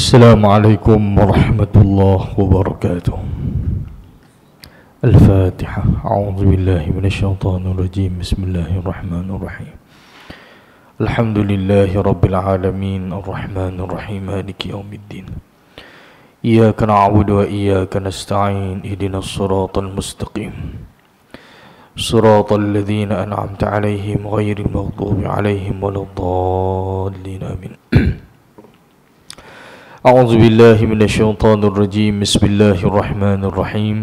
السلام عليكم ورحمة الله وبركاته. الفاتحة. أعوذ بالله من الشيطان الرجيم. بسم الله الرحمن الرحيم. الحمد لله رب العالمين الرحمن الرحيم مالك يوم الدين. إياك نعبد وإياك نستعين. اهدنا الصراط المستقيم صراط الذين أنعمت عليهم غير المغضوب عليهم ولا الضالين. آمين. أعوذ بالله من الشيطان الرجيم. بسم الله الرحمن الرحيم.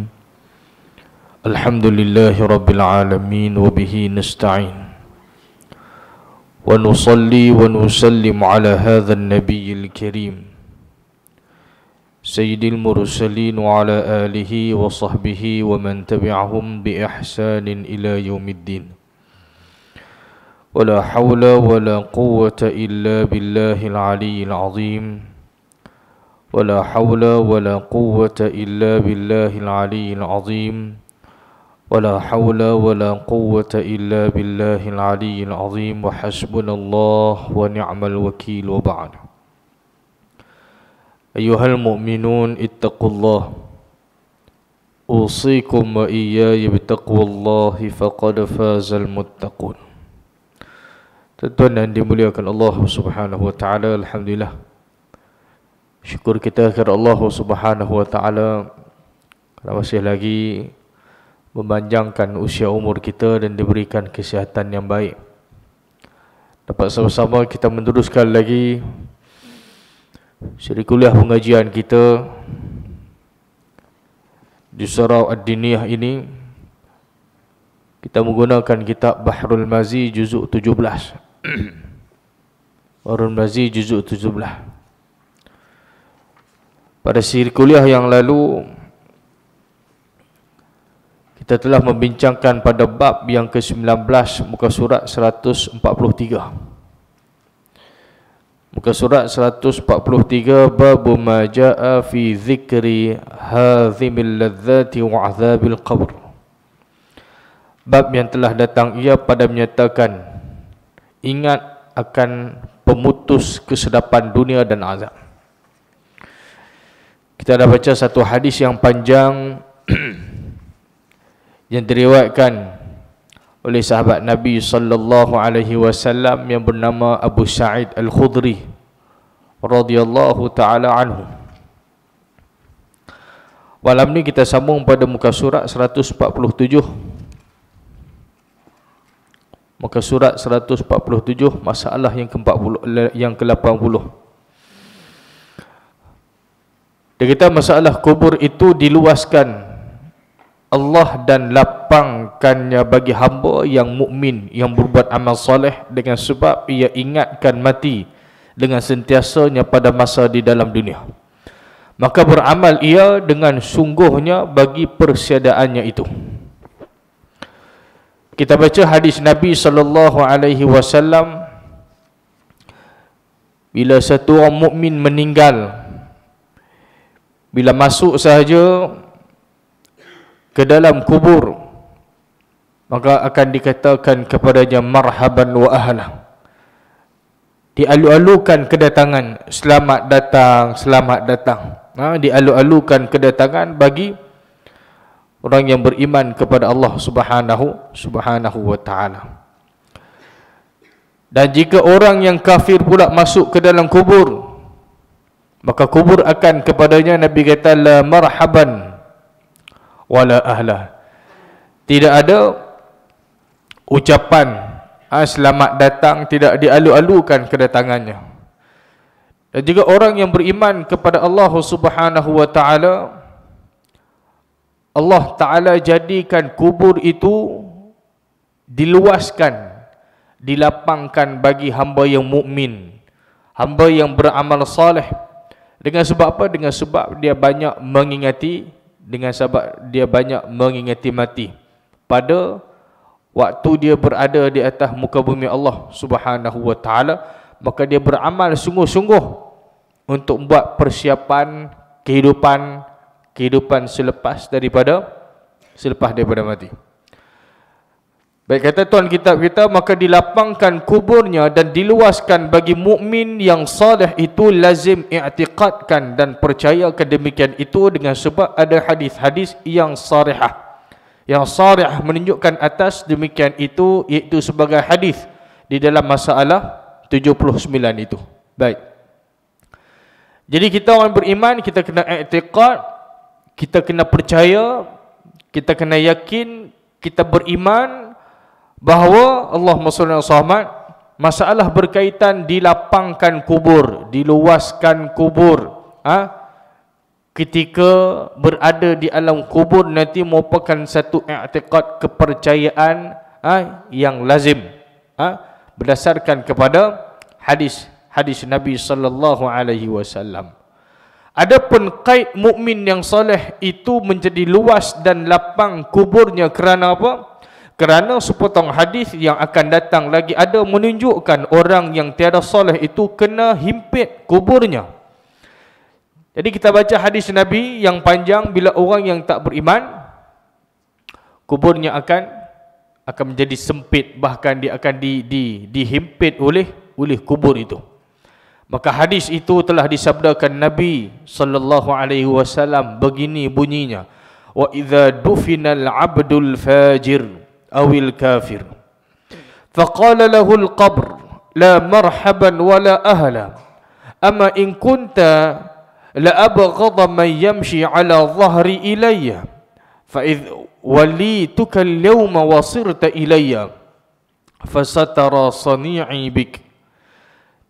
الحمد لله رب العالمين وبه نستعين ونصلي ونسلم على هذا النبي الكريم سيد المرسلين وعلى آله وصحبه ومن تبعهم بإحسان إلى يوم الدين. ولا حول ولا قوة إلا بالله العلي العظيم. ولا حول ولا قوة إلا بالله العلي العظيم. ولا حول ولا قوة إلا بالله العلي العظيم. وحسبنا الله ونعم الوكيل. وبعد. أيها المؤمنون اتقوا الله أوصيكم وإياي بتقوى الله فقد فاز المتقون. Tuan-tuan dan dimuliakan Allah Subhanahu wa taala, alhamdulillah. Syukur kita kepada Allah Subhanahu wa taala kerana masih lagi memanjangkan usia umur kita dan diberikan kesihatan yang baik. Dapat sama-sama kita meneruskan lagi siri kuliah pengajian kita di Surau Ad-Diniyah ini. Kita menggunakan kitab Bahrul Mazi juzuk 17. Bahrul Mazi juzuk 17. Pada siri kuliah yang lalu kita telah membincangkan pada bab yang ke-19 muka surat 143. Muka surat 143, bab ma jaa fi dzikri hadhimil ladzati wa adzabil qabr. Bab yang telah datang ia pada menyatakan ingat akan pemutus kesedapan dunia dan azab. Kita dah baca satu hadis yang panjang yang diriwayatkan oleh sahabat Nabi sallallahu alaihi wasallam yang bernama Abu Sa'id Al-Khudri radhiyallahu taala anhu. Malam ni kita sambung pada muka surat 147. Muka surat 147, masalah yang ke-40 yang ke-80. Dia kata masalah kubur itu diluaskan Allah dan lapangkannya bagi hamba yang mukmin yang berbuat amal soleh dengan sebab ia ingatkan mati dengan sentiasanya pada masa di dalam dunia. Maka beramal ia dengan sungguhnya bagi persiadaannya itu. Kita baca hadis Nabi sallallahu alaihi wasallam, bila satu orang mukmin meninggal, bila masuk sahaja ke dalam kubur, maka akan dikatakan kepadanya marhaban wa ahla. Dialu-alukan kedatangan, selamat datang, selamat datang. Dialu-alukan kedatangan bagi orang yang beriman kepada Allah Subhanahu wa taala. Dan jika orang yang kafir pula masuk ke dalam kubur, maka kubur akan kepadanya, Nabi kata, la marhaban wala ahla. Tidak ada ucapan selamat datang, tidak dialu-alukan kedatangannya. Dan juga orang yang beriman kepada Allah Subhanahu wa taala, Allah Taala jadikan kubur itu diluaskan, dilapangkan bagi hamba yang mukmin, hamba yang beramal saleh. Dengan sebab apa? Dengan sebab dia banyak mengingati, mati pada waktu dia berada di atas muka bumi Allah Subhanahu wa taala. Maka dia beramal sungguh-sungguh untuk membuat persiapan kehidupan selepas daripada mati. Baik, kata tuan kitab kita, maka dilapangkan kuburnya dan diluaskan bagi mukmin yang saleh itu lazim i'tiqadkan dan percayakan demikian itu dengan sebab ada hadis-hadis yang sarihah. Yang sarih menunjukkan atas demikian itu, iaitu sebagai hadis di dalam masalah 79 itu. Baik. Jadi kita orang beriman, kita kena i'tiqad, kita kena percaya, kita kena yakin, kita beriman bahawa Allahumma shalli ala Muhammad, masalah berkaitan dilapangkan kubur, diluaskan kubur, ketika berada di alam kubur nanti merupakan satu i'tiqad, kepercayaan yang lazim, berdasarkan kepada hadis Nabi sallallahu alaihi wasallam. Adapun qaid mukmin yang soleh itu menjadi luas dan lapang kuburnya kerana apa? Kerana sepotong hadis yang akan datang lagi ada menunjukkan orang yang tiada soleh itu kena himpit kuburnya. Jadi kita baca hadis Nabi yang panjang, bila orang yang tak beriman, kuburnya akan menjadi sempit, bahkan dia akan dihimpit oleh kubur itu. Maka hadis itu telah disabdakan Nabi sallallahu alaihi wasallam begini bunyinya: wa idza dufinal abdul fajir awil kafir faqala lahu al-qabr la marhaban wala ahla amma in kunta la abghadha man yamshi ala dhahri ilayya fa idh walituka al-yawma wa sirta ilayya fasatara sani'i bik.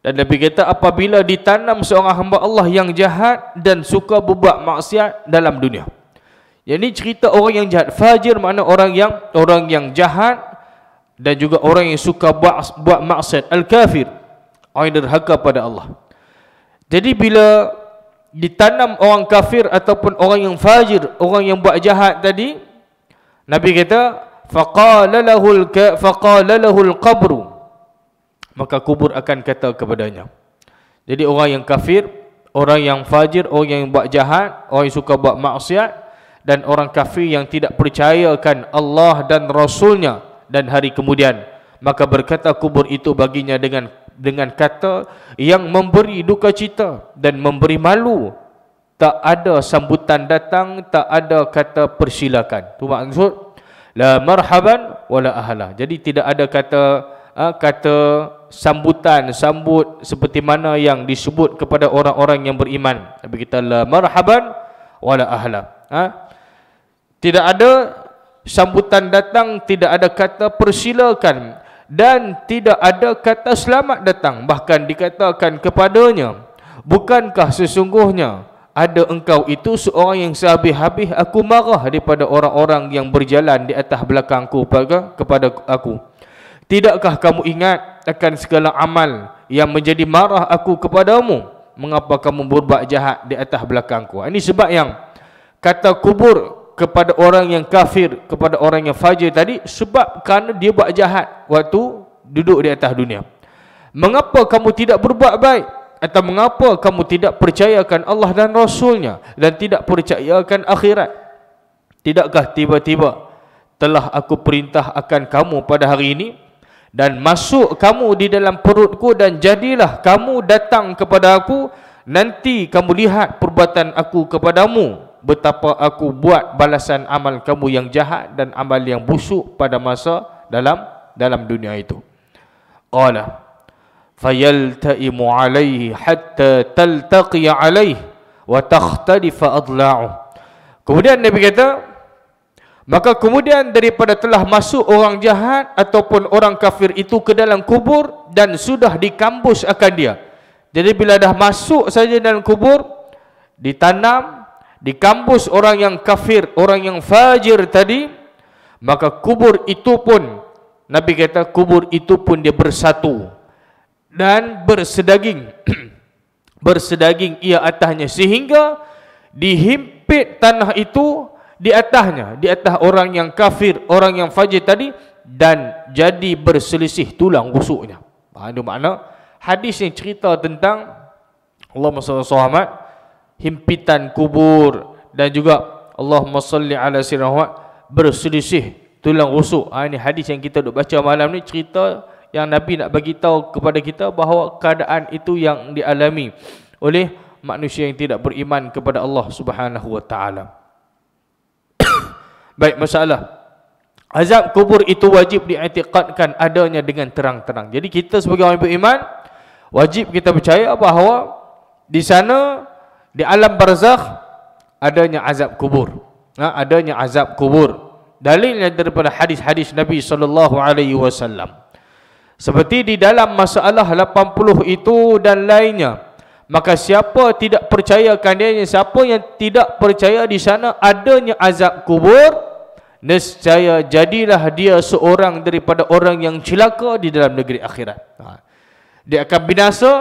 Dan Nabi kata, apabila ditanam seorang hamba Allah yang jahat dan suka berbuat maksiat dalam dunia. Yang ini cerita orang yang jahat. Fajir makna orang yang jahat dan juga orang yang suka buat maksiat. Al-kafir, orang yang derhaka pada Allah. Jadi bila ditanam orang kafir ataupun orang yang fajir, orang yang buat jahat tadi, Nabi kata, faqala lahu al-qabru, maka kubur akan kata kepadanya. Jadi orang yang kafir, orang yang fajir, orang yang buat jahat, orang yang suka buat maksiat, dan orang kafir yang tidak percayakan Allah dan Rasulnya dan hari kemudian, maka berkata kubur itu baginya dengan kata yang memberi duka cita dan memberi malu. Tak ada sambutan datang, tak ada kata persilakan. Itu maksud la marhaban wala ahla. Jadi tidak ada kata sambut seperti mana yang disebut kepada orang-orang yang beriman. Tapi kita la marhaban wala ahla. Tidak ada sambutan datang, tidak ada kata persilakan, dan tidak ada kata selamat datang. Bahkan dikatakan kepadanya, bukankah sesungguhnya ada engkau itu seorang yang sehabis-habis aku marah daripada orang-orang yang berjalan di atas belakangku kepada aku. Tidakkah kamu ingat akan segala amal yang menjadi marah aku kepadamu? Mengapa kamu berbuat jahat di atas belakangku? Ini sebab yang kata kubur kepada orang yang kafir, kepada orang yang fajir tadi, sebab kerana dia buat jahat waktu duduk di atas dunia. Mengapa kamu tidak berbuat baik? Atau mengapa kamu tidak percayakan Allah dan Rasulnya dan tidak percayakan akhirat? Tidakkah tiba-tiba telah aku perintah akan kamu pada hari ini, dan masuk kamu di dalam perutku, dan jadilah kamu datang kepada aku, nanti kamu lihat perbuatan aku kepadamu, betapa aku buat balasan amal kamu yang jahat dan amal yang busuk pada masa dalam dunia itu. Qala fayaltaimu alaihi hatta taltaqi alaihi wa takhtalifa adla'u. Kemudian Nabi kata, maka kemudian daripada telah masuk orang jahat ataupun orang kafir itu ke dalam kubur dan sudah dikambus akan dia. Jadi bila dah masuk saja dalam kubur, ditanam, dikambus orang yang kafir, orang yang fajir tadi, maka kubur itu pun, Nabi kata kubur itu pun dia bersatu dan bersedaging. Bersedaging ia atasnya, sehingga dihimpit tanah itu di atasnya, di atas orang yang kafir, orang yang fajir tadi, dan jadi berselisih tulang rusuknya. Itu makna hadis yang cerita tentang Allahumma salli ala Muhammad, himpitan kubur, dan juga Allahumma salli ala sayyidina Muhammad, berselisih tulang rusuk. Ini hadis yang kita duk baca malam ni, cerita yang Nabi nak bagi tahu kepada kita bahawa keadaan itu yang dialami oleh manusia yang tidak beriman kepada Allah Subhanahu wa taala. Baik, masalah azab kubur itu wajib diiktikadkan adanya dengan terang-terang. Jadi kita sebagai orang beriman wajib kita percaya bahawa di sana, di alam barzakh, adanya azab kubur. Adanya azab kubur. Dalilnya daripada hadis-hadis Nabi SAW. Seperti di dalam masalah 80 itu dan lainnya. Maka siapa tidak percaya keadanya, siapa yang tidak percaya di sana adanya azab kubur, nescaya jadilah dia seorang daripada orang yang celaka di dalam negeri akhirat. Dia akan binasa.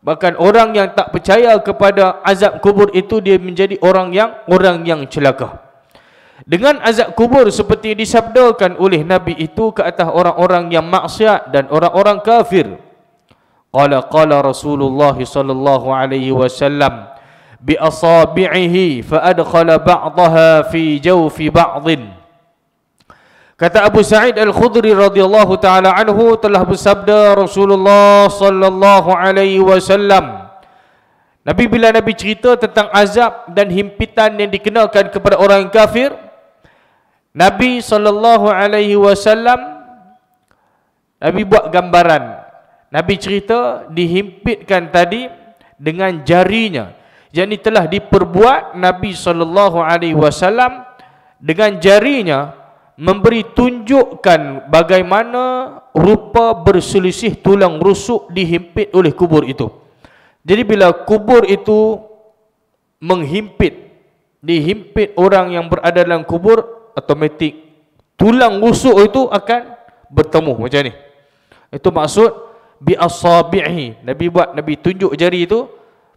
Bahkan orang yang tak percaya kepada azab kubur itu, dia menjadi orang yang celaka. Dengan azab kubur seperti disabdakan oleh Nabi itu ke atas orang-orang yang maksiat dan orang-orang kafir. Qala Rasulullah sallallahu alaihi wasallam bi asabi'ihi fa adkhala ba'daha fi jawfi ba'dhin. Kata Abu Sa'id Al-Khudri radhiyallahu taala anhu, telah bersabda Rasulullah sallallahu alaihi wasallam. Nabi, bila Nabi cerita tentang azab dan himpitan yang dikenakan kepada orang kafir, Nabi sallallahu alaihi wasallam, Nabi buat gambaran. Nabi cerita dihimpitkan tadi dengan jarinya. Jadi telah diperbuat Nabi sallallahu alaihi wasallam dengan jarinya memberi tunjukkan bagaimana rupa berselisih tulang rusuk dihimpit oleh kubur itu. Jadi bila kubur itu dihimpit orang yang berada dalam kubur, automatik tulang rusuk itu akan bertemu macam ni. Itu maksud bi asabihi. Nabi tunjuk jari itu,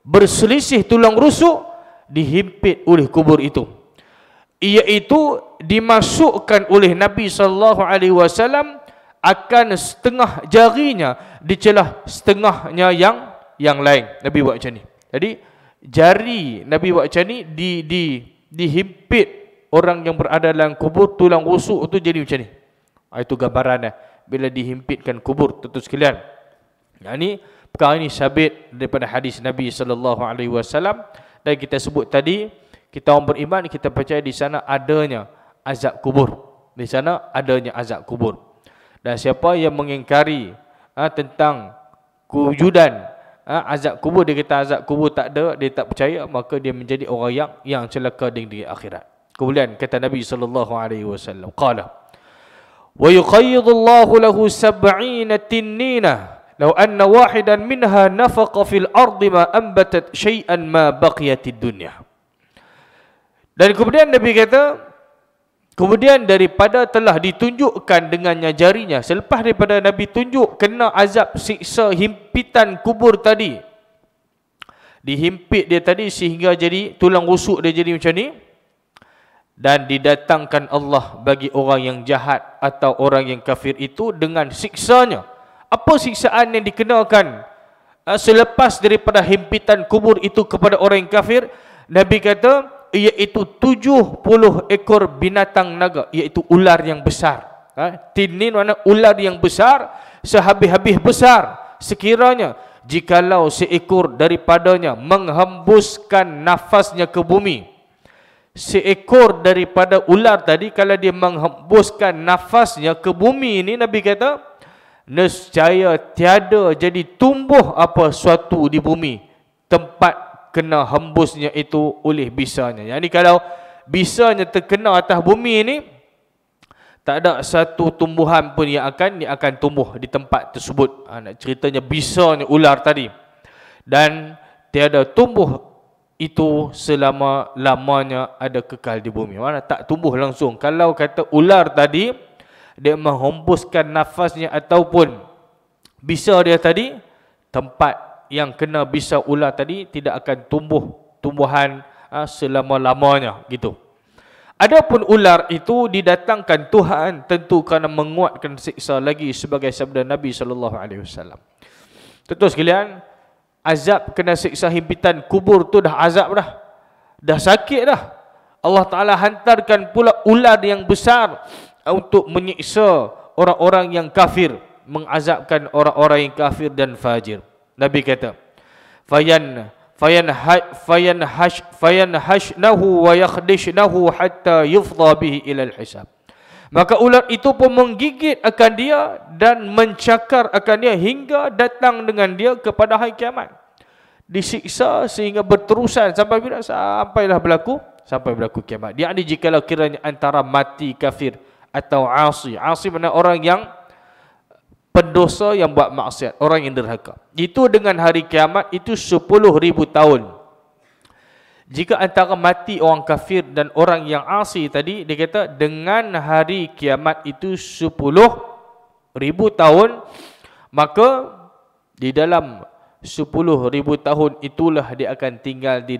berselisih tulang rusuk dihimpit oleh kubur itu, iaitu dimasukkan oleh Nabi SAW akan setengah jarinya dicelah setengahnya yang lain. Nabi buat macam ni. Jadi jari Nabi buat macam ni, dihimpit orang yang berada dalam kubur, tulang rusuk itu jadi macam ni. Itu gambarannya bila dihimpitkan kubur, tuan-tuan sekalian. Ini perkara ini sabit daripada hadis Nabi SAW. Dan kita sebut tadi, kita orang beriman, kita percaya di sana adanya azab kubur. Di sana adanya azab kubur. Dan siapa yang mengingkari tentang kewujudan azab kubur, dia kata azab kubur tak ada, dia tak percaya, maka dia menjadi orang yang celaka di akhirat. Kemudian kata Nabi SAW, qala wa yuqayyidhu Allahu lahu 70 tinnina law anna wahidan minha nafaqa fil ardi ma anbatat syai'an ma baqiyatid dunya. Dan kemudian Nabi kata, kemudian daripada telah ditunjukkan dengannya jarinya, selepas daripada Nabi tunjuk kena azab siksa himpitan kubur tadi, dihimpit dia tadi sehingga jadi tulang rusuk dia jadi macam ni, dan didatangkan Allah bagi orang yang jahat atau orang yang kafir itu dengan siksanya. Apa siksaan yang dikenakan selepas daripada himpitan kubur itu kepada orang yang kafir? Nabi kata, iaitu 70 ekor binatang naga, iaitu ular yang besar. Tinin makna ular yang besar, sehabis-habis besar. Sekiranya jikalau seekor daripadanya menghembuskan nafasnya ke bumi, seekor daripada ular tadi kalau dia menghembuskan nafasnya ke bumi ini, Nabi kata, nescaya tiada jadi tumbuh apa suatu di bumi tempat kena hembusnya itu oleh bisanya. Jadi kalau bisanya terkena atas bumi ini, tak ada satu tumbuhan pun yang akan tumbuh di tempat tersebut. Nak ceritanya bisanya ular tadi. Dan tiada tumbuh itu selama-lamanya ada kekal di bumi. Mana tak tumbuh langsung. Kalau kata ular tadi, dia menghembuskan nafasnya ataupun bisa dia tadi, tempat yang kena bisa ular tadi tidak akan tumbuh tumbuhan selama-lamanya gitu. Adapun ular itu didatangkan Tuhan tentu kerana menguatkan siksa lagi, sebagai sabda Nabi SAW. Tentu sekalian, azab kena siksa himpitan kubur tu dah azab dah sakit dah. Allah Ta'ala hantarkan pula ular yang besar, untuk menyiksa orang-orang yang kafir, mengazabkan orang-orang yang kafir dan fajir. Nabi kata, fayanhashnahu wa yakhdishnahu hatta yufdha bihi ila al-hisab. Maka ulat itu pun menggigit akan dia dan mencakar akan dia hingga datang dengan dia kepada hari kiamat. Disiksa sehingga berterusan sampai bila? Sampailah berlaku, sampai berlaku kiamat. Dia ni jikalau kiranya antara mati kafir atau asi. Asi maknanya orang yang pendosa yang buat maksiat, orang yang derhaka. Itu dengan hari kiamat itu 10,000 tahun. Jika antara mati orang kafir dan orang yang asi tadi, dia kata dengan hari kiamat itu 10,000 tahun, maka di dalam 10,000 tahun itulah dia akan tinggal di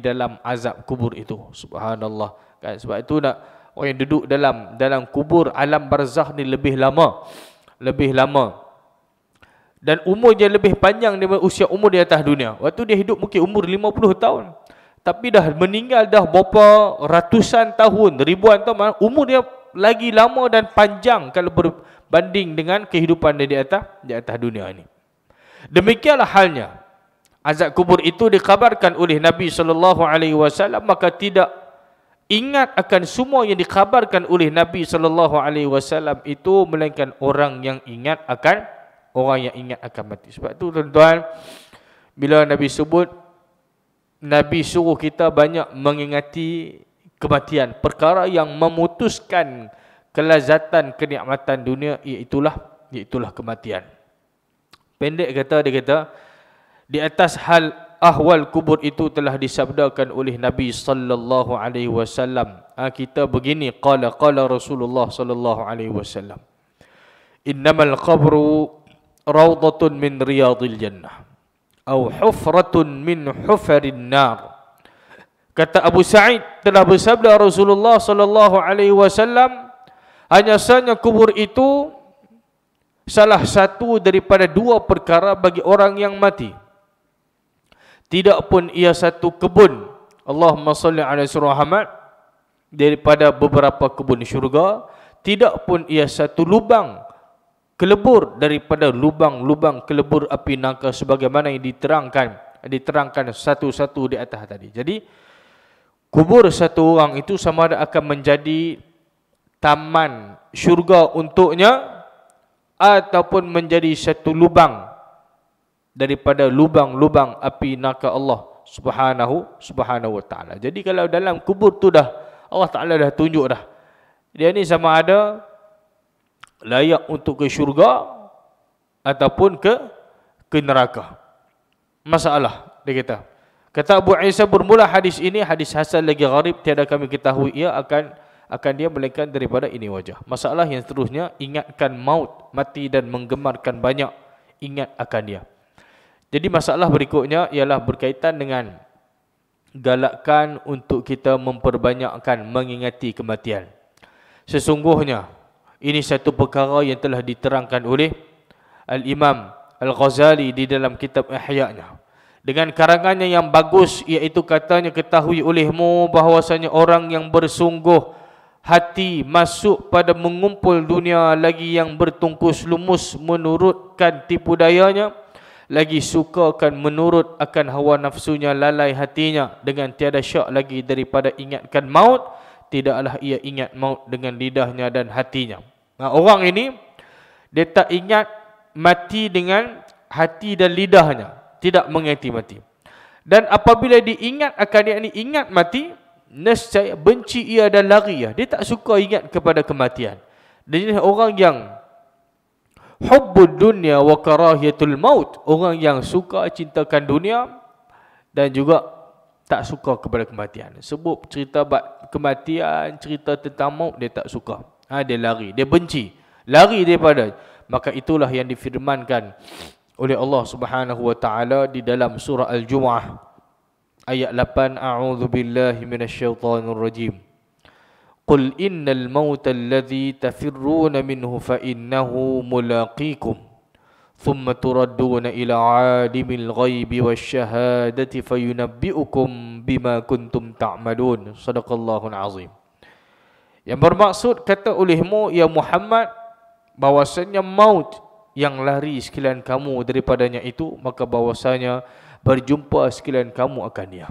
dalam azab kubur itu. Subhanallah. Kan? Sebab itu nak orang yang duduk dalam kubur alam barzakh ni lebih lama. Dan umurnya lebih panjang daripada usia umur di atas dunia. Waktu dia hidup mungkin umur 50 tahun. Tapi dah meninggal dah berapa ratusan tahun, ribuan tahun, umur dia lagi lama dan panjang kalau berbanding dengan kehidupan dia di atas dunia ini. Demikianlah halnya. Azab kubur itu dikabarkan oleh Nabi SAW, maka tidak ingat akan semua yang dikabarkan oleh Nabi SAW itu, melainkan orang yang ingat akan mati. Sebab itu tuan-tuan, bila Nabi sebut, Nabi suruh kita banyak mengingati kematian, perkara yang memutuskan kelazatan kenikmatan dunia, iaitulah kematian. Pendek kata, dia kata, di atas hal ahwal kubur itu telah disabdakan oleh Nabi sallallahu alaihi wasallam. Kita begini, qala Rasulullah sallallahu alaihi wasallam, innamal qabru rawdatun min riyadil jannah atau hufratun min hufarin nar. Kata Abu Sa'id, telah bersabda Rasulullah sallallahu alaihi wasallam, hanya saja kubur itu salah satu daripada dua perkara bagi orang yang mati. Tidak pun ia satu kebun, Allahumma salli ala surah Muhammad, daripada beberapa kebun syurga. Tidak pun ia satu lubang kelebur daripada lubang-lubang kelebur api neraka, sebagaimana yang diterangkan satu-satu di atas tadi. Jadi kubur satu orang itu sama ada akan menjadi taman syurga untuknya, ataupun menjadi satu lubang daripada lubang-lubang api neraka Allah subhanahu wa ta'ala. Jadi kalau dalam kubur tu dah Allah Ta'ala dah tunjuk dah, dia ni sama ada layak untuk ke syurga ataupun ke neraka. Masalah, dia kata Abu Isa, bermula hadis ini hadis hasan lagi gharib, tiada kami ketahui ia akan dia melainkan daripada ini wajah. Masalah yang seterusnya, ingatkan maut, mati dan menggemarkan banyak ingat akan dia. Jadi masalah berikutnya ialah berkaitan dengan galakkan untuk kita memperbanyakkan mengingati kematian. Sesungguhnya ini satu perkara yang telah diterangkan oleh Al-Imam Al-Ghazali di dalam kitab Ihya-nya dengan karangannya yang bagus, iaitu katanya, ketahui olehmu bahawasanya orang yang bersungguh hati masuk pada mengumpul dunia, lagi yang bertungkus lumus menurutkan tipu dayanya, lagi sukakan menurut akan hawa nafsunya, lalai hatinya dengan tiada syak lagi daripada ingatkan maut, tidaklah ia ingat maut dengan lidahnya dan hatinya. Nah, orang ini dia tak ingat mati dengan hati dan lidahnya, tidak mengingati mati. Dan apabila diingat akan dia ni ingat mati, nescaya benci ia dan lari ia. Dia tak suka ingat kepada kematian. Dan ini orang yang hubbud dunya wa karahiyatul maut, orang yang suka cintakan dunia dan juga tak suka kepada kematian. Sebut cerita kematian, cerita tentang maut, dia tak suka. Dia lari, dia benci, lari daripada. Maka itulah yang difirmankan oleh Allah Subhanahu wa taala di dalam surah Al-Jumu'ah ayat 8, a'udzu billahi minasyaitonir rajim. Qul innal mauta alladhi tafirruna minhu fa innahu mulaqikum thumma turadduna ila 'alimil ghaibi wasyahadati fayunabbi'ukum bima kuntum ta'malun. Shadaqallahul azim. Yang bermaksud kata olehmu ya Muhammad bahwasanya maut yang lari sekalian kamu daripadanya itu, maka bahwasanya berjumpa sekalian kamu akan dia.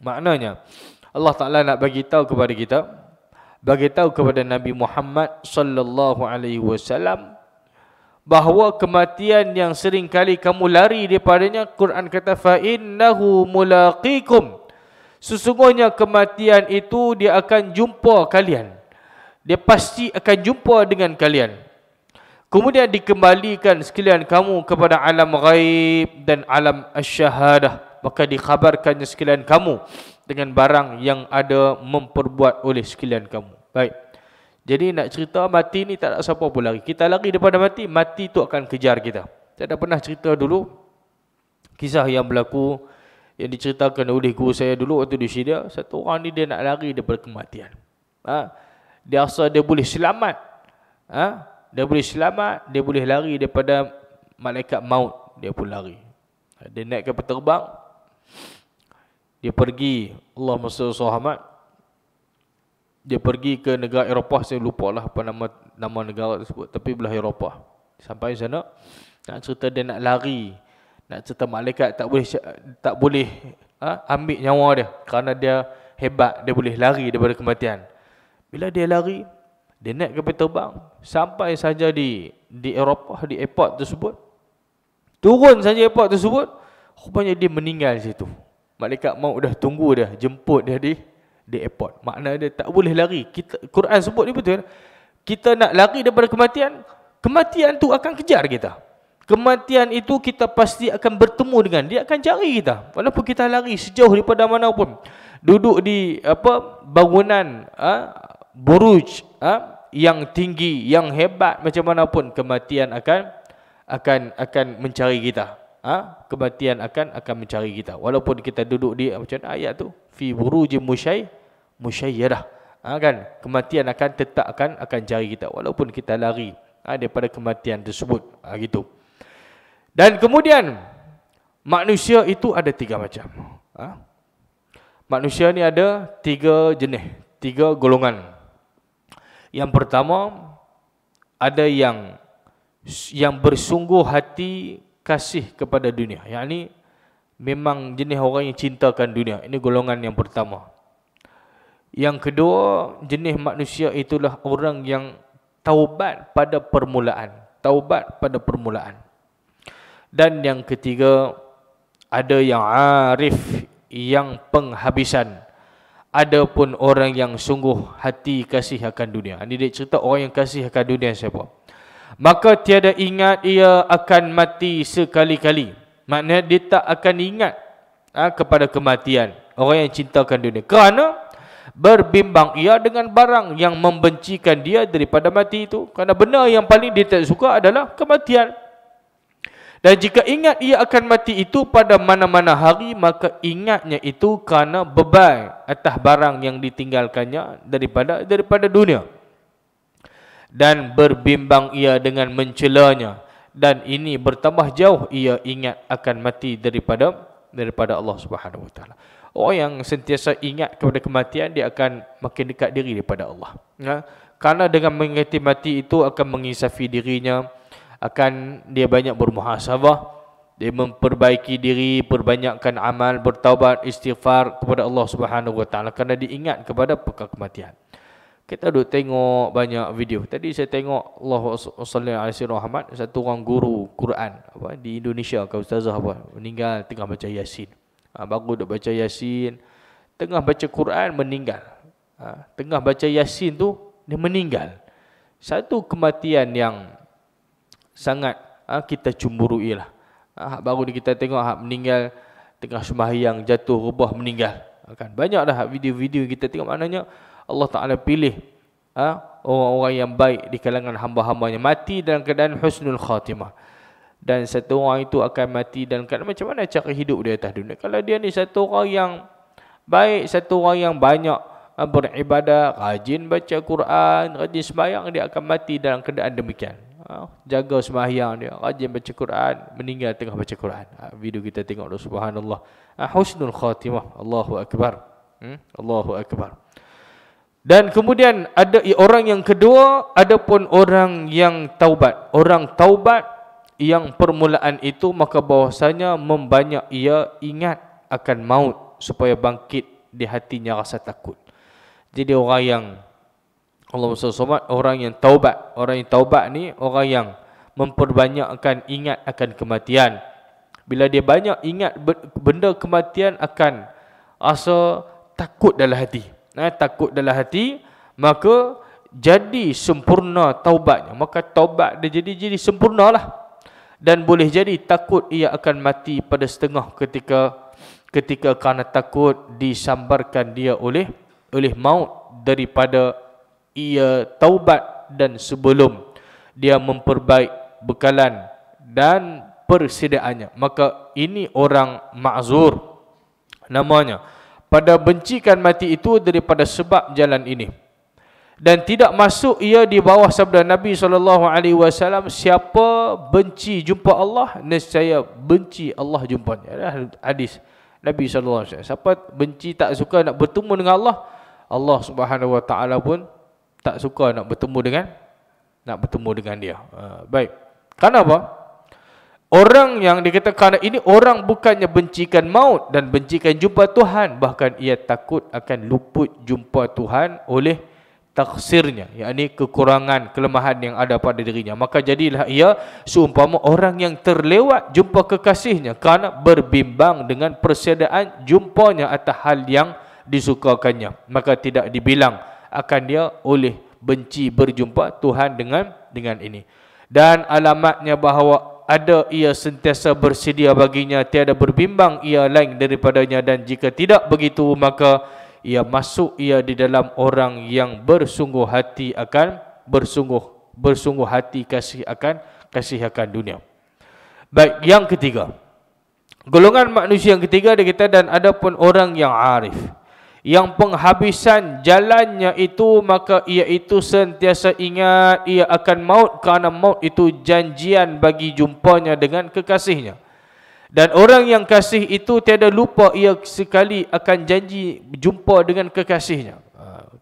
Maknanya Allah Ta'ala nak bagi tahu kepada kita, bagi tahu kepada Nabi Muhammad sallallahu alaihi wasallam bahawa kematian yang sering kali kamu lari daripadanya, Quran kata fa innahu mulaqikum, sesungguhnya kematian itu dia akan jumpa kalian, dia pasti akan jumpa dengan kalian. Kemudian dikembalikan sekalian kamu kepada alam ghaib dan alam asy-syahadah, maka dikhabarkannya sekalian kamu dengan barang yang ada memperbuat oleh sekalian kamu. Baik. Jadi nak cerita mati ni tak ada siapa pun lari. Kita lari daripada mati, mati tu akan kejar kita. Saya dah pernah cerita dulu kisah yang berlaku, yang diceritakan oleh guru saya dulu waktu di Syria. Satu orang ni dia nak lari daripada kematian. Dia rasa dia boleh selamat. Dia boleh selamat, dia boleh lari daripada malaikat maut. Dia pun lari. Dia naik kapal terbang. Dia pergi, Allahumma salli ala Muhammad. Dia pergi ke negara Eropah, saya lupa lah apa nama negara tersebut, tapi belah Eropah. Sampai sana, nak cerita dia nak lari, nak cerita malaikat tak boleh ambil nyawa dia kerana dia hebat, dia boleh lari daripada kematian. Bila dia lari, dia naik kapal terbang, sampai saja di Eropah, di airport tersebut. Turun saja airport tersebut, rupanya dia meninggal situ. Malaikat maut dah tunggu dia, jemput dia di airport. Makna dia tak boleh lari. Quran sebut ni betul. Kita nak lari daripada kematian, kematian tu akan kejar kita. Kematian itu kita pasti akan bertemu dengan dia, akan cari kita. Walaupun kita lari sejauh daripada mana pun. Duduk di bangunan buruj yang tinggi, yang hebat macam mana pun, kematian akan mencari kita. Kematian akan mencari kita. Walaupun kita duduk di macam ayat tu, fi burujim musyayyadah. Kan kematian akan cari kita walaupun kita lari daripada kematian tersebut. Gitu. Dan kemudian manusia itu ada 3 macam. Manusia ni ada 3 jenis, 3 golongan. Yang pertama, ada yang bersungguh hati kasih kepada dunia. Yang ni memang jenis orang yang cintakan dunia. Ini golongan yang pertama. Yang kedua, jenis manusia itulah orang yang taubat pada permulaan. Taubat pada permulaan. Dan yang ketiga, ada yang arif, yang penghabisan. Adapun orang yang sungguh hati kasih akan dunia. Ini dia cerita orang yang kasih akan dunia siapa? Maka tiada ingat ia akan mati sekali-kali. Maknanya dia tak akan ingat kepada kematian. Orang yang cintakan dunia. Kerana berbimbang ia dengan barang yang membencikan dia daripada mati itu. Kerana benar yang paling dia tak suka adalah kematian. Dan jika ingat ia akan mati itu pada mana-mana hari, maka ingatnya itu kerana beban atas barang yang ditinggalkannya daripada dunia. Dan berbimbang ia dengan mencelanya, dan ini bertambah jauh ia ingat akan mati daripada Allah Subhanahu Wa Taala. Orang yang sentiasa ingat kepada kematian, dia akan makin dekat diri daripada Allah. Karena dengan mengingati mati itu akan mengisafi dirinya, akan dia banyak bermuhasabah, dia memperbaiki diri, perbanyakkan amal, bertaubat, istighfar kepada Allah Subhanahu Wa Taala kerana diingat kepada perkara kematian. Kita duduk tengok banyak video. Tadi saya tengok Allahu salli ala sayyidina Muhammad, satu orang guru Quran di Indonesia, ustazah meninggal tengah baca Yasin. Baru duk baca Yasin, tengah baca Quran meninggal. Tengah baca Yasin tu dia meninggal. Satu kematian yang sangat kita cemburui lah. Baru kita tengok meninggal tengah sembahyang, jatuh rebah meninggal. Kan banyak dah video-video kita tengok. Maknanya Allah Ta'ala pilih orang-orang yang baik di kalangan hamba-hambanya mati dalam keadaan husnul khatimah. Dan satu orang itu akan mati dalam keadaan macam mana cara hidup dia atas dunia. Kalau dia ni satu orang yang baik, satu orang yang banyak beribadah, rajin baca Quran, rajin sembahyang, dia akan mati dalam keadaan demikian. Jaga sembahyang dia, rajin baca Quran, meninggal tengah baca Quran. Video kita tengok tu, subhanallah. Husnul khatimah. Allahu akbar. Allahu akbar. Dan kemudian ada orang yang kedua, adapun orang yang taubat. Orang taubat yang permulaan itu, maka bahwasanya membanyak ia ingat akan maut supaya bangkit di hatinya rasa takut. Jadi orang yang Allah SWT, orang yang taubat ni orang yang memperbanyakkan ingat akan kematian. Bila dia banyak ingat benda kematian, akan rasa takut dalam hati. Takut dalam hati, maka jadi sempurna taubatnya. Maka taubat dia jadi sempurnalah. Dan boleh jadi takut ia akan mati pada setengah ketika kerana takut disambarkan dia oleh maut, daripada ia taubat dan sebelum dia memperbaik bekalan dan persediaannya. Maka ini orang ma'zur namanya. Pada bencikan mati itu daripada sebab jalan ini. Dan tidak masuk ia di bawah sabda Nabi SAW, siapa benci jumpa Allah, nescaya benci Allah jumpanya. Hadis Nabi SAW. Siapa benci, tak suka nak bertemu dengan Allah, Allah Subhanahu Wa Taala pun tak suka nak bertemu dengan dia. Baik. Kenapa? Orang yang dikatakan ini, orang bukannya bencikan maut dan bencikan jumpa Tuhan, bahkan ia takut akan luput jumpa Tuhan oleh taksirnya, yakni kekurangan, kelemahan yang ada pada dirinya. Maka jadilah ia seumpama orang yang terlewat jumpa kekasihnya kerana berbimbang dengan persediaan jumpanya atas hal yang disukakannya. Maka tidak dibilang akan dia oleh benci berjumpa Tuhan dengan ini. Dan alamatnya bahawa ada ia sentiasa bersedia baginya, tiada berbimbang ia lain daripadanya, dan jika tidak begitu, maka ia masuk ia di dalam orang yang bersungguh hati kasih akan dunia. Baik, yang ketiga, golongan manusia yang ketiga dia kata, dan adapun orang yang arif, yang penghabisan jalannya itu, maka ia itu sentiasa ingat ia akan maut, kerana maut itu janjian bagi jumpanya dengan kekasihnya. Dan orang yang kasih itu tiada lupa ia sekali akan janji jumpa dengan kekasihnya.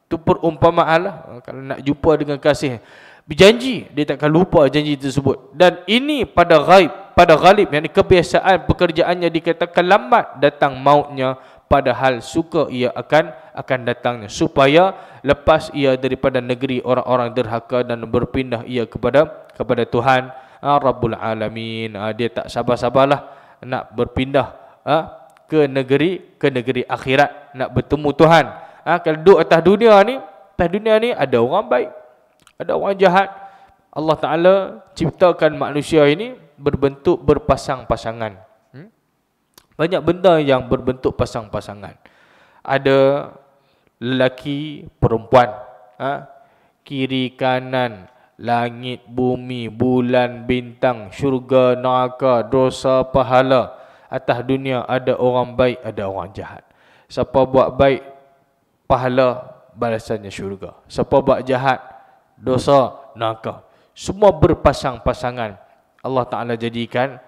Itu perumpamaan lah. Kalau nak jumpa dengan kasih, berjanji, dia takkan lupa janji tersebut. Dan ini pada ghalib, yakni kebiasaan pekerjaannya, dikatakan lambat datang mautnya, padahal suka ia akan datangnya, supaya lepas ia daripada negeri orang-orang derhaka dan berpindah ia kepada Tuhan Rabbul Alamin. Dia tak sabar-sabarlah nak berpindah ke negeri akhirat, nak bertemu Tuhan. Kalau duduk atas dunia ni ada orang baik, ada orang jahat. Allah Ta'ala ciptakan manusia ini berbentuk berpasang-pasangan. Banyak benda yang berbentuk pasang-pasangan. Ada lelaki, perempuan, kiri kanan, langit, bumi, bulan, bintang, syurga, neraka, dosa, pahala. Atas dunia ada orang baik, ada orang jahat. Siapa buat baik, pahala, balasannya syurga. Siapa buat jahat, dosa, neraka. Semua berpasang-pasangan. Allah Ta'ala jadikan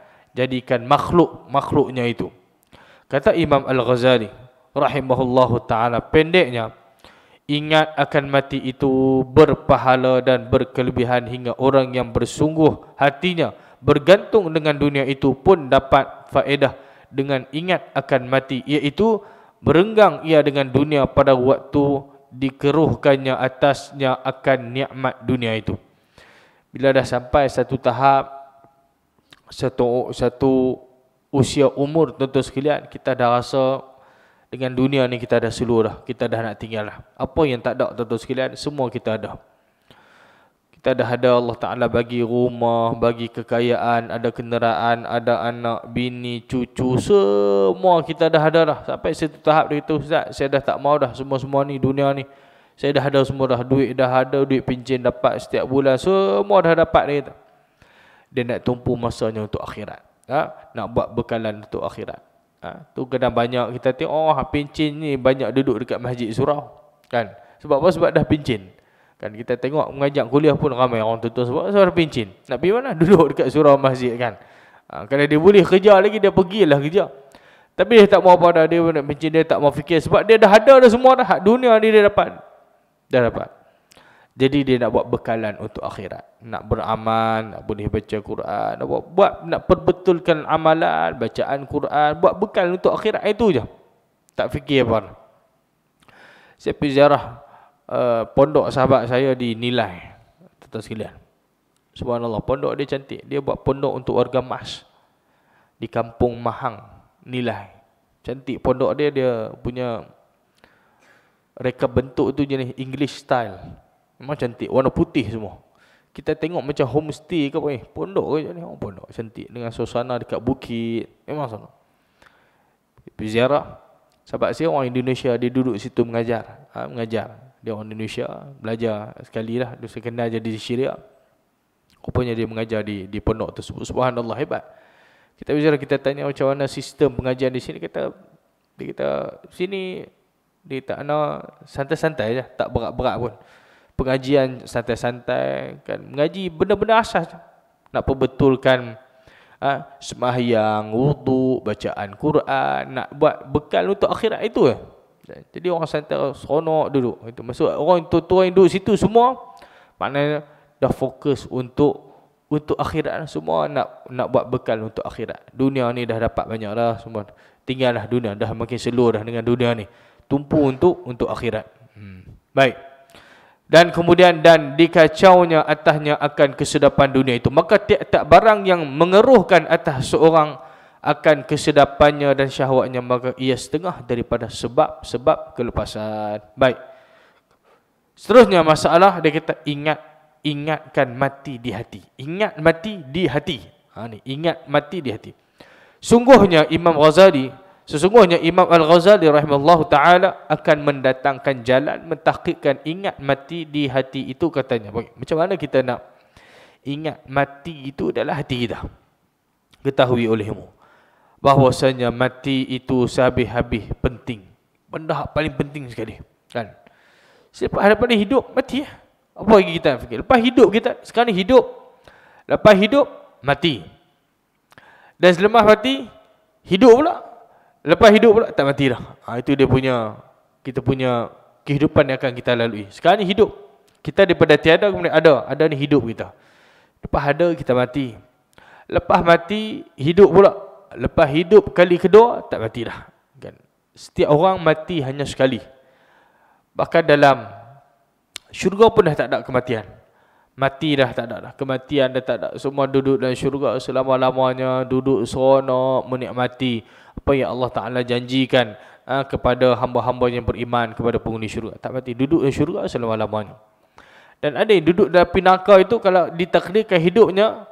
makhluknya itu. Kata Imam Al-Ghazali rahimahullahu ta'ala, pendeknya, ingat akan mati itu berpahala dan berkelebihan, hingga orang yang bersungguh hatinya bergantung dengan dunia itu pun dapat faedah dengan ingat akan mati, iaitu berenggang ia dengan dunia pada waktu dikeruhkannya atasnya akan nikmat dunia itu. Bila dah sampai satu tahap, satu usia umur, tuan-tuan sekalian, kita dah rasa dengan dunia ni kita dah slow dah, kita dah nak tinggal dah. Apa yang tak ada, tuan-tuan sekalian, semua kita ada. Kita dah ada, Allah Ta'ala bagi rumah, bagi kekayaan, ada kenderaan, ada anak, bini, cucu, semua kita dah ada dah. Sampai satu tahap dia kata, Ustaz, saya dah tak mau dah semua-semua ni, dunia ni. Saya dah ada semua dah, duit dah ada, duit pencen dapat setiap bulan, semua dah dapat, dia kata. Dia nak tumpu masanya untuk akhirat. Nak buat bekalan untuk akhirat. Tu kadang banyak kita tengok, pencen ni banyak duduk dekat masjid surau. Kan? Sebab apa? Sebab dah pencen. Kan kita tengok mengajak kuliah pun ramai orang tuan-tuan sebab dah pencen. Nak pergi mana? Duduk dekat surau masjid kan. Kalau dia boleh kerja lagi, dia pergilah kerja. Tapi dia tak mau apa dah, dia nak pencen, dia tak mau fikir. Sebab dia dah ada dah semua dah. Hak dunia ni dia dapat. Dah dapat. Jadi dia nak buat bekalan untuk akhirat. Nak beramal, nak boleh baca Quran, nak perbetulkan amalan, bacaan Quran, buat bekal untuk akhirat, itu je. Tak fikir apa. Saya pergi ziarah pondok sahabat saya di Nilai, tuan sekalian. Subhanallah, pondok dia cantik. Dia buat pondok untuk warga Mas di Kampung Mahang, Nilai. Cantik pondok dia, dia punya reka bentuk tu jenis English style. Memang cantik, warna putih semua. Kita tengok macam homestay ke apa, pondok ke ni, pondok cantik dengan suasana dekat bukit. Memang sana. Pergi ziarah. Sahabat saya orang Indonesia, dia duduk situ mengajar. Mengajar. Dia orang Indonesia, belajar sekali lah. Dia kenal jadi di Syria. Rupanya dia mengajar di pondok tersebut. Subhanallah, hebat. Kita bicara, kita tanya macam mana sistem pengajian di sini. Dia kata sini dia tak nak santai-santai je, tak berat-berat pun. Pengajian santai-santai kan, mengaji benda-benda asas. Nak perbetulkan sembahyang, wuduk, bacaan Quran, nak buat bekal untuk akhirat, itu je. Jadi orang santai, seronok duduk. Itu maksud orang tua-tua yang duduk situ semua, maknanya dah fokus untuk akhirat semua, nak buat bekal untuk akhirat. Dunia ni dah dapat banyak dah semua. Tinggallah dunia, dah makin seluruh dah dengan dunia ni. Tumpu untuk akhirat. Baik. Dan kemudian dikacaunya atasnya akan kesedapan dunia itu. Maka tiap-tiap barang yang mengeruhkan atas seorang akan kesedapannya dan syahwatnya, maka ia setengah daripada sebab kelepasan. Baik. Seterusnya masalah dia kata ingatkan mati di hati. Ingat mati di hati. Ingat mati di hati. Sesungguhnya Imam Al-Ghazali rahimahullah ta'ala akan mendatangkan jalan mentahqiqkan ingat mati di hati itu, katanya. Macam mana kita nak ingat mati itu adalah hati kita? Ketahui olehmu bahwasanya mati itu sehabis-habis penting. Benda paling penting sekali. Kan? Selepas daripada hidup, mati. Apa lagi kita fikir? Lepas hidup kita, sekarang ni hidup. Lepas hidup, mati. Dan selepas mati, hidup pula. Lepas hidup pula, tak mati dah. Itu dia punya, kita punya kehidupan yang akan kita lalui. Sekarang ni hidup. Kita daripada tiada kemudian ada. Ada ni hidup kita. Lepas ada, kita mati. Lepas mati, hidup pula. Lepas hidup kali kedua, tak mati dah. Kan? Setiap orang mati hanya sekali. Bahkan dalam syurga pun dah tak ada kematian. Mati dah tak ada dah. Kematian dah tak ada. Semua duduk dalam syurga selama-lamanya. Duduk seronok, menikmati apa yang Allah Ta'ala janjikan kepada hamba-hamba yang beriman, kepada penghuni syurga. Tak mati. Duduk dalam syurga selama-lamanya. Dan ada yang duduk dalam api neraka itu, kalau ditakdirkan hidupnya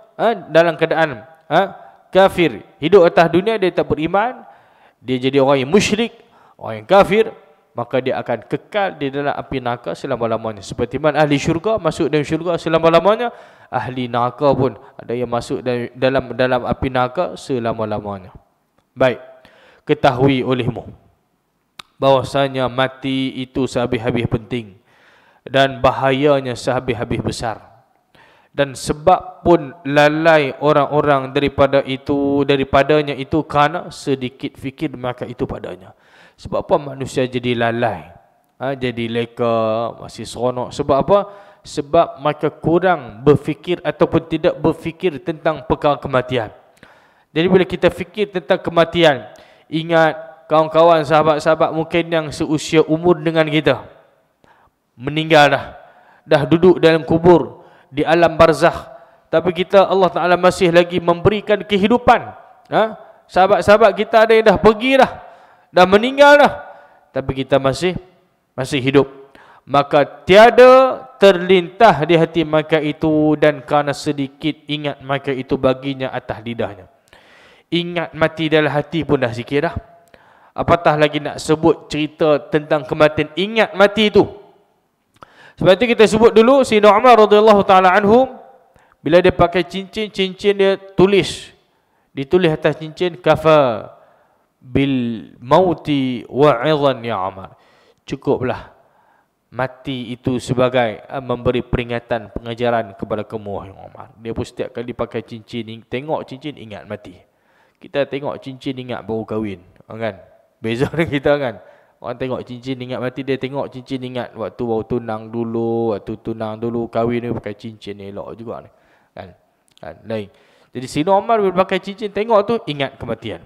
dalam keadaan kafir. Hidup atas dunia, dia tak beriman. Dia jadi orang yang musyrik, orang yang kafir. Maka dia akan kekal di dalam api neraka selama-lamanya. Seperti mana ahli syurga masuk dalam syurga selama-lamanya, ahli neraka pun ada yang masuk dalam api neraka selama-lamanya. Baik, ketahui olehmu bahwasanya mati itu sehabis-habis penting dan bahayanya sehabis-habis besar. Dan sebab pun lalai orang-orang daripadanya itu kerana sedikit fikir maka itu padanya. Sebab apa manusia jadi lalai? Jadi leka, masih seronok. Sebab apa? Sebab mereka kurang berfikir ataupun tidak berfikir tentang perkara kematian. Jadi bila kita fikir tentang kematian, ingat kawan-kawan, sahabat-sahabat mungkin yang seusia umur dengan kita, meninggal dah duduk dalam kubur, di alam barzakh. Tapi kita, Allah Ta'ala masih lagi memberikan kehidupan. Sahabat-sahabat kita ada yang dah pergi dah meninggal dah, tapi kita masih hidup. Maka tiada terlintah di hati mereka itu, dan kerana sedikit ingat mereka itu baginya atas lidahnya. Ingat mati dalam hati pun dah sikit dah, apatah lagi nak sebut cerita tentang kematian. Ingat mati itu. Sebab itu kita sebut dulu Sayyidina Umar radhiyallahu ta'ala anhu, bila dia pakai cincin dia ditulis atas cincin, kafa bil mauti wa'idhan ya Umar. Cukuplah mati itu sebagai memberi peringatan, pengajaran kepada kamu wahai Umar. Dia pun setiap kali pakai cincin, tengok cincin ingat mati. Kita tengok cincin ingat baru kahwin, kan? Beza dengan kita, kan? Orang tengok cincin ingat mati, dia tengok cincin ingat waktu baru tunang dulu, kahwin ni pakai cincin elok juga ni. Kan lain. Jadi Sayyidina Umar bila pakai cincin, tengok tu ingat kematian.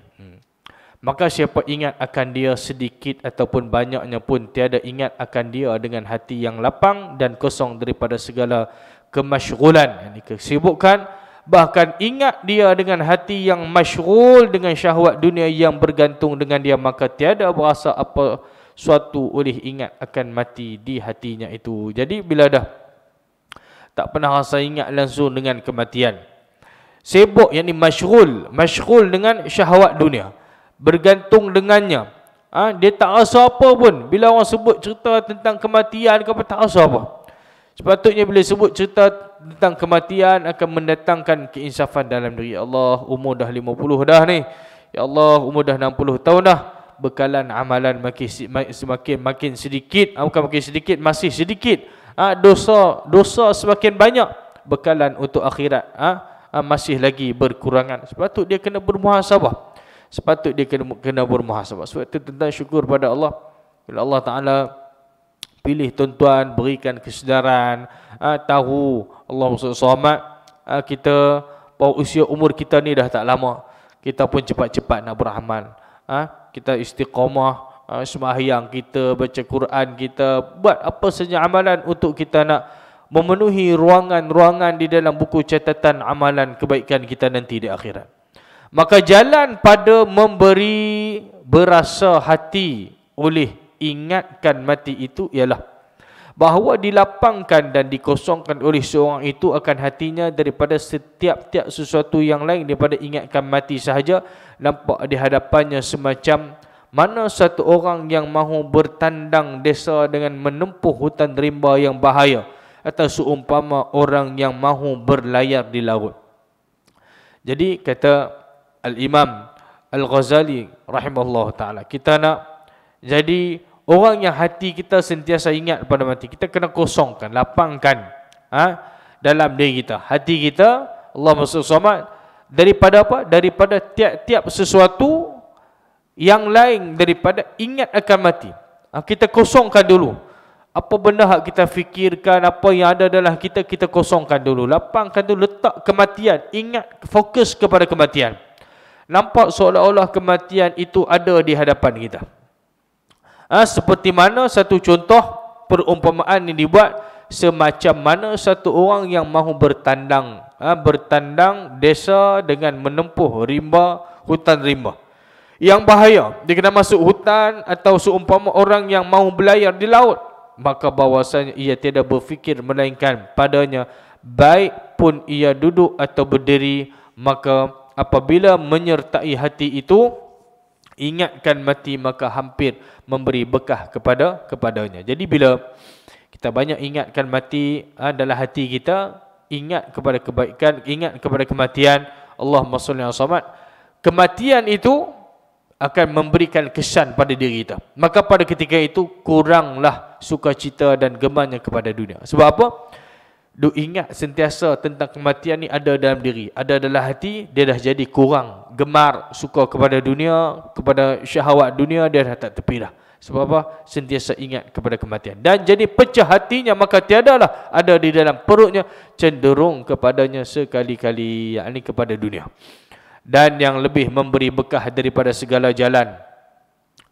Maka siapa ingat akan dia sedikit ataupun banyaknya pun, tiada ingat akan dia dengan hati yang lapang dan kosong daripada segala kemasyghulan, ini kesibukan. Bahkan ingat dia dengan hati yang masyghul dengan syahwat dunia yang bergantung dengan dia, maka tiada berasa apa suatu oleh ingat akan mati di hatinya itu. Jadi bila dah tak pernah rasa ingat langsung dengan kematian, sibuk, yakni masyghul dengan syahwat dunia, bergantung dengannya, dia tak rasa apa pun. Bila orang sebut cerita tentang kematian ke apa, tak rasa apa. Sepatutnya bila sebut cerita tentang kematian akan mendatangkan keinsafan dalam diri. Allah, umur dah 50 dah ni, ya Allah, umur dah 60 tahun dah, bekalan amalan makin sedikit, bukan makin sedikit, masih sedikit, dosa semakin banyak, bekalan untuk akhirat masih lagi berkurangan. Sepatut dia kena bermuhasabah, kena bermuhasabah. Sebab itu tentang syukur pada Allah, bila Allah Ta'ala pilih tuan-tuan, berikan kesedaran, tahu Allah SWT, kita usia umur kita ni dah tak lama, kita pun cepat-cepat nak beramal, kita istiqamah, sembahyang kita, baca Quran kita, buat apa saja amalan untuk kita nak memenuhi ruangan-ruangan di dalam buku catatan amalan kebaikan kita nanti di akhirat. Maka jalan pada memberi berasa hati oleh ingatkan mati itu ialah bahawa dilapangkan dan dikosongkan oleh seorang itu akan hatinya daripada setiap-tiap sesuatu yang lain daripada ingatkan mati sahaja. Nampak di hadapannya semacam mana satu orang yang mahu bertandang desa dengan menempuh hutan rimba yang bahaya, atau seumpama orang yang mahu berlayar di laut. Jadi kata Al-Imam Al-Ghazali rahimahullah ta'ala, kita nak jadi orang yang hati kita sentiasa ingat pada mati. Kita kena kosongkan, lapangkan dalam diri kita, hati kita, Allahumma shalli alaihi, daripada apa? Daripada tiap-tiap sesuatu yang lain, daripada ingat akan mati. Kita kosongkan dulu. Apa benda yang kita fikirkan, apa yang ada dalam kita, kita kosongkan dulu, lapangkan dulu, letak kematian, ingat, fokus kepada kematian. Nampak seolah-olah kematian itu ada di hadapan kita. Seperti mana satu contoh perumpamaan yang dibuat, semacam mana satu orang yang mahu bertandang desa dengan menempuh hutan rimba yang bahaya. Dia kena masuk hutan, atau seumpama orang yang mahu berlayar di laut, maka bahawasanya ia tidak berfikir melainkan padanya, baik pun ia duduk atau berdiri. Maka apabila menyertai hati itu ingatkan mati, maka hampir memberi bekah kepadanya. Jadi bila kita banyak ingatkan mati dalam hati kita, ingat kepada kebaikan, ingat kepada kematian, Allahumma shalli alaihi wasallam, kematian itu akan memberikan kesan pada diri kita. Maka pada ketika itu kuranglah sukacita dan gemarnya kepada dunia. Sebab apa? Duk ingat sentiasa tentang kematian ni ada dalam diri, ada dalam hati, dia dah jadi kurang gemar, suka kepada dunia, kepada syahwat dunia, dia dah tak tepi dah. Sebab apa? Sentiasa ingat kepada kematian. Dan jadi pecah hatinya, maka tiadalah ada di dalam perutnya cenderung kepadanya sekali-kali, yakni kepada dunia. Dan yang lebih memberi bekah daripada segala jalan,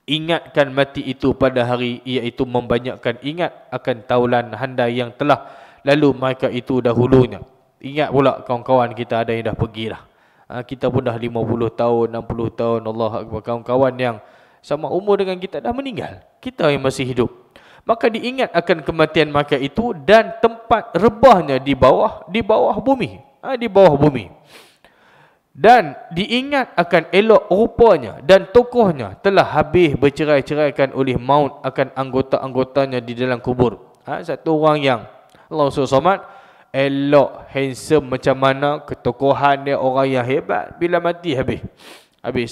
ingatkan mati itu pada hari, iaitu membanyakkan ingat akan taulan handai yang telah lalu mereka itu dahulunya. Ingat pula kawan-kawan kita ada yang dah pergi dah. Kita pun dah 50 tahun, 60 tahun, Allah Akbar. Kawan-kawan yang sama umur dengan kita dah meninggal, kita yang masih hidup. Maka diingat akan kematian mereka itu dan tempat rebahnya di bawah bumi. Di bawah bumi. Dan diingat akan elok rupanya dan tokohnya telah habis bercerai-ceraikan oleh maut akan anggota-anggotanya di dalam kubur. Satu orang yang Allah SWT elok, handsome macam mana, ketokohan dia, orang yang hebat, bila mati habis.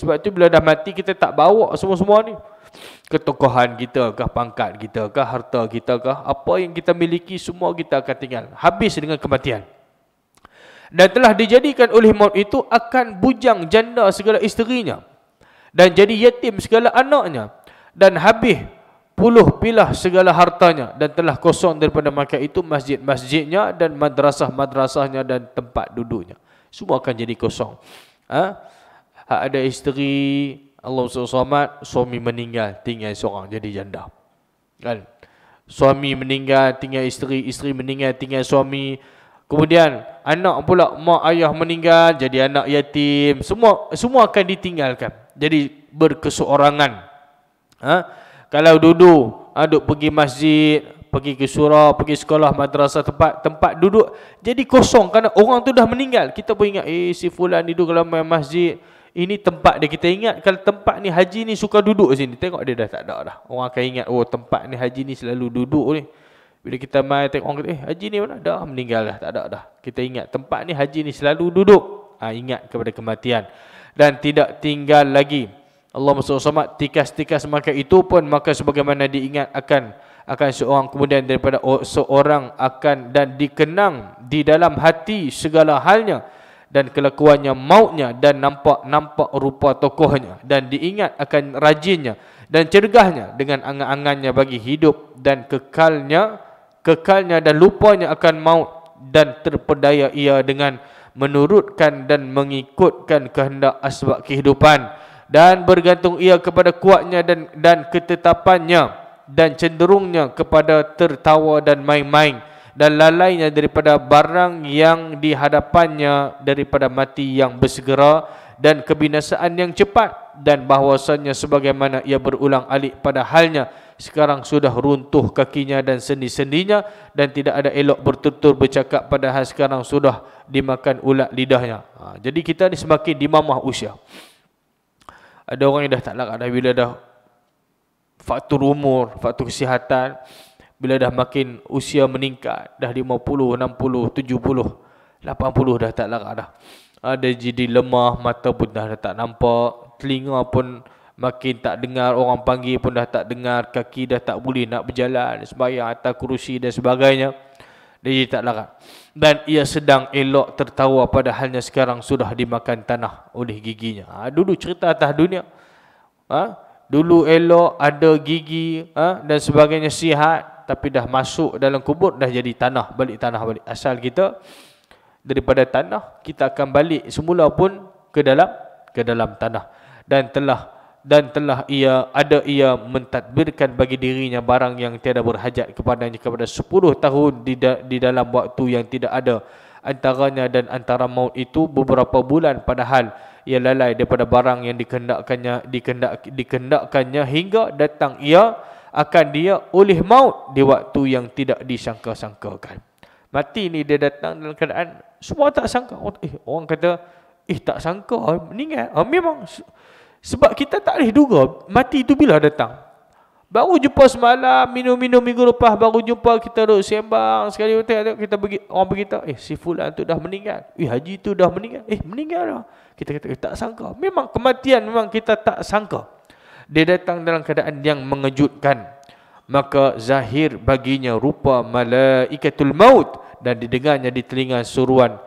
Sebab tu bila dah mati kita tak bawa semua-semua ni. Ketokohan kita kah, pangkat kita kah, harta kita kah, apa yang kita miliki semua kita akan tinggal. Habis dengan kematian. Dan telah dijadikan oleh maut itu akan bujang janda segala isterinya, dan jadi yatim segala anaknya, dan habis pilah segala hartanya dan telah kosong daripada maka itu masjid-masjidnya dan madrasah-madrasahnya dan tempat duduknya. Semua akan jadi kosong. Ada isteri, Allah SWT, suami meninggal, tinggal seorang, jadi janda. Kan? Suami meninggal, tinggal isteri, isteri meninggal, tinggal suami. Kemudian anak pula, mak ayah meninggal, jadi anak yatim. Semua akan ditinggalkan. Jadi berkeseorangan. Kalau duduk pergi masjid, pergi ke surau, pergi sekolah, madrasah, tempat duduk jadi kosong kerana orang tu dah meninggal. Kita pun ingat, si fulan duduk dalam masjid, ini tempat dia. Kita ingat kalau tempat ni haji ni suka duduk sini. Tengok dia dah tak ada dah. Orang akan ingat, tempat ni haji ni selalu duduk ni. Bila kita mai tengok orang kata, haji ni mana? Dah meninggal dah, tak ada dah. Kita ingat tempat ni haji ni selalu duduk. Ingat kepada kematian dan tidak tinggal lagi. Allah SWT tikas-tikas maka itu pun, maka sebagaimana diingat akan seorang, kemudian daripada seorang akan dan dikenang di dalam hati segala halnya dan kelakuannya, mautnya, dan nampak rupa tokohnya, dan diingat akan rajinnya dan cergahnya dengan angan-angannya bagi hidup, dan kekalnya dan lupanya akan maut, dan terpedaya ia dengan menurutkan dan mengikutkan kehendak asbab kehidupan, dan bergantung ia kepada kuatnya dan ketetapannya, dan cenderungnya kepada tertawa dan main-main, dan lalainya daripada barang yang dihadapannya, daripada mati yang bersegera dan kebinasaan yang cepat, dan bahwasannya sebagaimana ia berulang alik pada halnya sekarang sudah runtuh kakinya dan sendi-sendinya, dan tidak ada elok bertutur bercakap, padahal sekarang sudah dimakan ulat lidahnya. Jadi kita ni semakin dimamah usia. Ada orang yang dah tak larat dah, bila dah faktor umur, faktor kesihatan, bila dah makin usia meningkat, dah 50, 60, 70, 80 dah tak larat dah. Ada jadi lemah, mata pun dah tak nampak, telinga pun makin tak dengar, orang panggil pun dah tak dengar, kaki dah tak boleh nak berjalan, sembahyang atas kerusi dan sebagainya. Dia tak larat. Dan ia sedang elok tertawa padahalnya sekarang sudah dimakan tanah oleh giginya. Dulu cerita atas dunia. Dulu elok, ada gigi dan sebagainya, sihat, tapi dah masuk dalam kubur, dah jadi tanah balik. Asal kita daripada tanah, kita akan balik semula pun ke dalam tanah. Dan telah ia mentadbirkan bagi dirinya barang yang tiada berhajat kepadanya kepada 10 tahun di dalam waktu yang tidak ada antaranya dan antara maut itu beberapa bulan, padahal ia lalai daripada barang yang dikehendakkannya hingga datang ia akan dia oleh maut di waktu yang tidak disangka-sangkakan. Mati ni dia datang dalam keadaan semua tak sangka. Orang kata tak sangka meninggal. Memang sebab kita tak boleh duga mati itu bila datang. Baru jumpa semalam, minum-minum minggu lepas, baru jumpa, kita duduk sembang sekali, kita orang beritahu, si fulan tu dah meninggal. Haji tu dah meninggal. Meninggal dah. Kita kata tak sangka. Memang kematian memang kita tak sangka. Dia datang dalam keadaan yang mengejutkan. Maka zahir baginya rupa malaikatul maut, dan didengarnya di telinga suruhan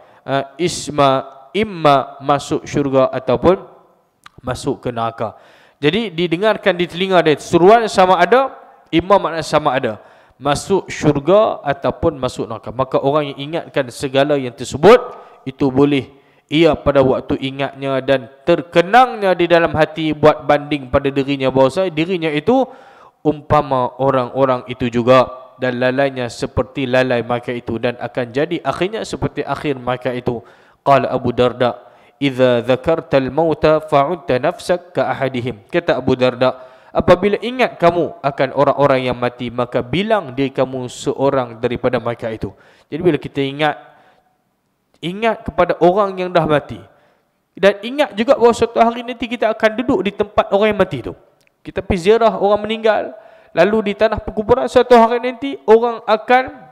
imma masuk syurga ataupun masuk ke neraka. Jadi didengarkan di telinga dia suruhan sama ada, imma makna sama ada masuk syurga ataupun masuk neraka. Maka orang yang ingatkan segala yang tersebut itu boleh ia pada waktu ingatnya dan terkenangnya di dalam hati buat banding pada dirinya bahawa dirinya itu umpama orang-orang itu juga, dan lalainya seperti lalai mereka itu, dan akan jadi akhirnya seperti akhir mereka itu. Qala Abu Darda, idza dzakartal mauta fa'udta nafsak ka ahadihim. Kata Abu Darda, apabila ingat kamu akan orang-orang yang mati, maka bilang diri kamu seorang daripada mereka itu. Jadi bila kita ingat kepada orang yang dah mati, dan ingat juga bahawa suatu hari nanti kita akan duduk di tempat orang yang mati itu. Kita pergi ziarah orang meninggal, lalu di tanah perkuburan, suatu hari nanti orang akan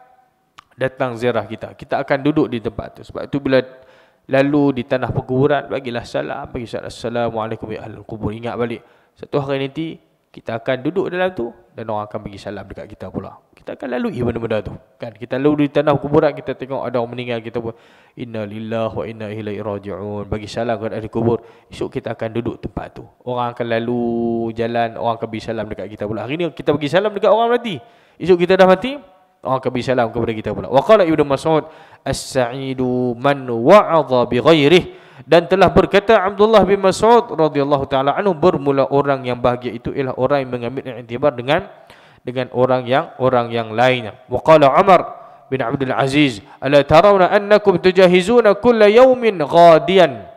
datang ziarah kita. Kita akan duduk di tempat itu. Sebab itu bila lalu di tanah perkuburan, bagilah salam, bagi salam, assalamualaikum ya ahlul kubur. Ingat balik, satu hari nanti kita akan duduk dalam tu dan orang akan bagi salam dekat kita pula. kita akan lalui benda-benda tu. Kan kita lalu di tanah kuburan, kita tengok ada orang meninggal, kita pun inna lillahi wa inna ilaihi raji'un, bagi salam kepada ahli kubur. Esok kita akan duduk tempat tu. Orang akan lalu jalan, orang akan bagi salam dekat kita pula. Hari ni kita bagi salam dekat orang mati. Esok kita dah mati, orang akan bagi salam kepada kita pula. Wa qala Ibnu Mas'ud, as-sa'idu man wa'adha bi ghairihi. Dan telah berkata Abdullah bin Mas'ud radhiyallahu taala anhu, bermula orang yang bahagia itu ialah orang yang mengambil iktibar dengan orang yang lainnya. Wa qala Umar bin Abdul Aziz, ala tarawna annakum tujahizuna kulla yawmin ghadiyan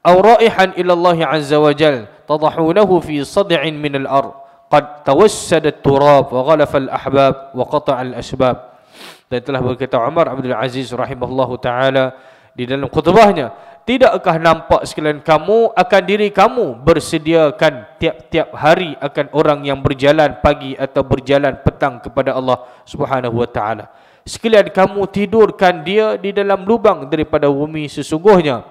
aw ra'ihan ila Allah azza wa jal tadahunahu fi sad'in min al-ard qad tawassada at-turab wa ghalafa al-ahbab wa qata'a al-asbab. Dan telah berkata Umar Abdul Aziz rahimahullahu taala di dalam khutbahnya, tidakkah nampak sekalian kamu akan diri kamu bersediakan tiap-tiap hari akan orang yang berjalan pagi atau berjalan petang kepada Allah Subhanahu wa taala. Sekalian kamu tidurkan dia di dalam lubang daripada bumi, sesungguhnya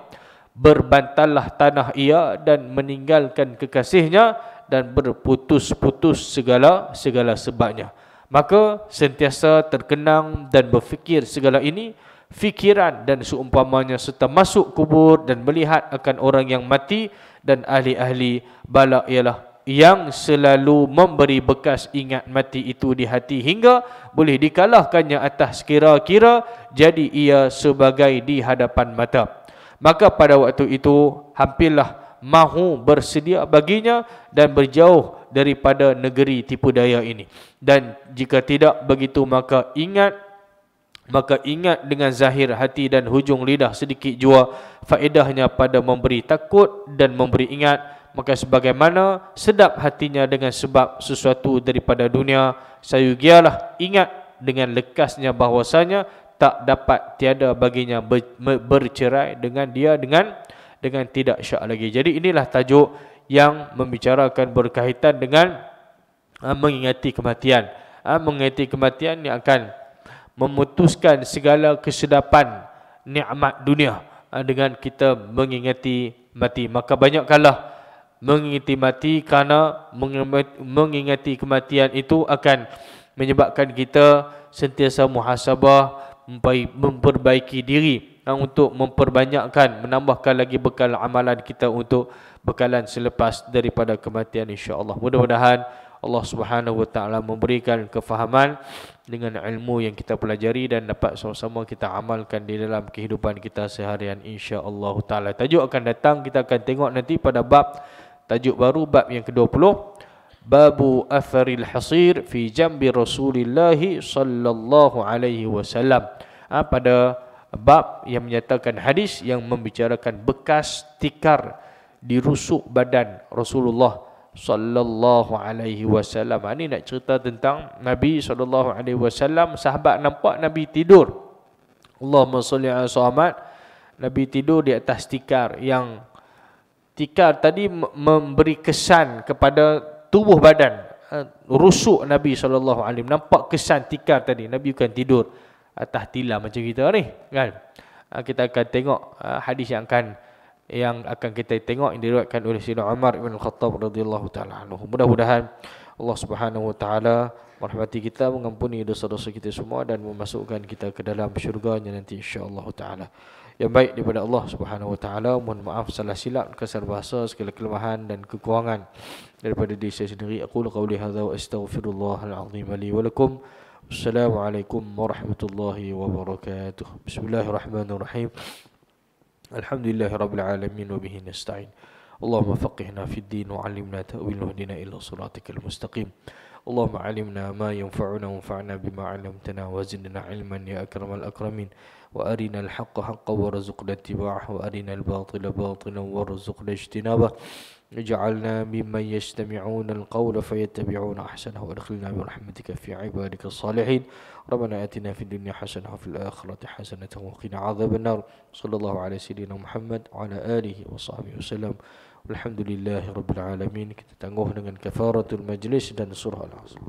berbantallah tanah ia dan meninggalkan kekasihnya dan berputus-putus segala sebabnya. Maka sentiasa terkenang dan berfikir segala ini, fikiran dan seumpamanya, serta masuk kubur dan melihat akan orang yang mati dan ahli-ahli bala ialah yang selalu memberi bekas ingat mati itu di hati hingga boleh dikalahkannya atas kira-kira jadi ia sebagai di hadapan mata. Maka pada waktu itu hampirlah mahu bersedia baginya dan berjauh daripada negeri tipu daya ini. Dan jika tidak begitu maka ingat dengan zahir hati dan hujung lidah sedikit jua faedahnya pada memberi takut dan memberi ingat. Maka sebagaimana sedap hatinya dengan sebab sesuatu daripada dunia, sayugialah ingat dengan lekasnya bahwasanya tak dapat tiada baginya bercerai dengan dia dengan tidak syak lagi. Jadi inilah tajuk yang membicarakan berkaitan dengan mengingati kematian. Mengingati kematian yang akan memutuskan segala kesedapan nikmat dunia dengan kita mengingati mati. Maka banyakkanlah mengingati mati, kerana mengingati kematian itu akan menyebabkan kita sentiasa muhasabah, memperbaiki diri untuk memperbanyakkan, menambahkan lagi bekal amalan kita untuk bekalan selepas daripada kematian, insya-Allah. Mudah-mudahan Allah Subhanahu wa taala memberikan kefahaman dengan ilmu yang kita pelajari dan dapat sama-sama kita amalkan di dalam kehidupan kita seharian, insya-Allah taala. Tajuk akan datang kita akan tengok nanti pada bab tajuk baru, bab yang ke-20, babu atharil hasir fi jambi Rasulillah sallallahu alaihi wasallam. Pada bab yang menyatakan hadis yang membicarakan bekas tikar di rusuk badan Rasulullah sallallahu alaihi wasallam. Ini nak cerita tentang Nabi sallallahu alaihi wasallam. Sahabat nampak Nabi tidur, Allahumma salli ala sahabat, Nabi tidur di atas tikar. Yang tikar tadi memberi kesan kepada tubuh badan, rusuk Nabi sallallahu alaihi wasallam. Nampak kesan tikar tadi. Nabi bukan tidur atas tilam macam kita ni, kan? Kita akan tengok hadis yang akan kita tengok yang diriwayatkan oleh Sayyidina Umar bin Khattab radhiyallahu taala anhu. Mudah-mudahan Allah Subhanahu wa taala merahmati kita, mengampuni dosa-dosa kita semua dan memasukkan kita ke dalam syurga-Nya nanti, insya-Allah taala. Yang baik daripada Allah Subhanahu wa taala, mohon maaf salah silap, kasar bahasa, segala kelemahan dan kekurangan daripada diri saya sendiri. Aqulu qawli hadza wa astaghfirullahal azim li wa lakum. Assalamualaikum warahmatullahi wabarakatuh. Bismillahirrahmanirrahim. Alhamdulillahi rabbil alamin wa bihi nasta'in. Allahumma faqihna fid din wa 'allimna ta'wil wa hdina ila siratikal mustaqim. Allahumma 'allimna ma yanfa'una wanfa'na bima 'allamtana wa zidna 'ilman ya akramal akramin. Wa arina al-haqqa haqqan warzuqna ittiba'ahu wa arina al-batila batilan warzuqna ijtinabah. اجعلنا ممن يستمعون القول فيتبعون أحسنه وادخلنا برحمتك في عبادك الصالحين. ربنا آتنا في الدنيا حسنة وفي الآخرة حسنة وقنا عذاب النار. صلى الله على سيدنا محمد وعلى آله وصحبه وسلم. والحمد لله رب العالمين. Kita tangguh dengan kafaratul majlis dan surah Al-Asr.